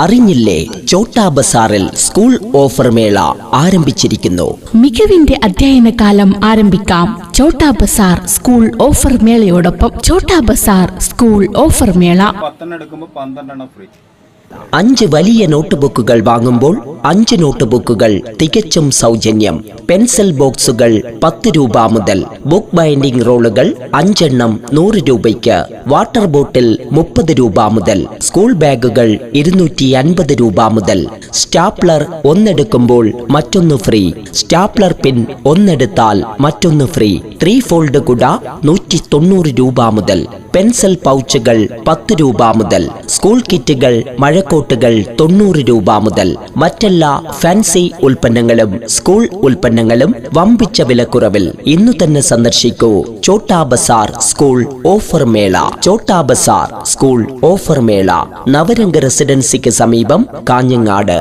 അറിഞ്ഞില്ലേ, ചോട്ടാ ബസാറിൽ school offer മേള ആരംഭിച്ചിരിക്കുന്നു. മികവിന്റെ അധ്യയന കാലം ആരംഭിക്കാം ചോട്ടാ ബസാർ സ്കൂൾ ഓഫർ മേളയോടൊപ്പം. ചോട്ടാ ബസാർ സ്കൂൾ ഓഫർ മേള 5 വലിയ നോട്ട് ബുക്കുകൾ വാങ്ങുമ്പോൾ 5 നോട്ട് ബുക്കുകൾ തികച്ചും സൗജന്യം. പെൻസിൽ ബോക്സുകൾ 10 രൂപ മുതൽ. ബുക്ക് ബൈൻഡിംഗ് റോളുകൾ 5 എണ്ണം 100 രൂപയ്ക്ക്. വാട്ടർ ബോട്ടിൽ 30 രൂപ മുതൽ. സ്കൂൾ ബാഗുകൾ 250 രൂപ മുതൽ. സ്റ്റാപ്ലർ ഒന്നെടുക്കുമ്പോൾ മറ്റൊന്ന് ഫ്രീ. സ്റ്റാപ്ലർ പിൻ ഒന്നെടുത്താൽ മറ്റൊന്ന് ഫ്രീ. 3 ഫോൾഡ് കുട 190 രൂപ മുതൽ. പെൻസിൽ പൗച്ചുകൾ 10 രൂപ മുതൽ. സ്കൂൾ കിറ്റുകൾ മഴക്കോട്ടുകൾ 90 രൂപ മുതൽ. മറ്റെല്ലാ ഫാൻസി ഉൽപ്പന്നങ്ങളും സ്കൂൾ ഉൽപ്പന്നങ്ങളും വമ്പിച്ച വിലക്കുറവിൽ. ഇന്നു തന്നെ സന്ദർശിക്കൂ ചോട്ടാ ബസാർ സ്കൂൾ ഓഫർ മേള. ചോട്ടാ ബസാർ സ്കൂൾ ഓഫർ മേള, നവരംഗ റെസിഡൻസിക്ക് സമീപം, കാഞ്ഞങ്ങാട്.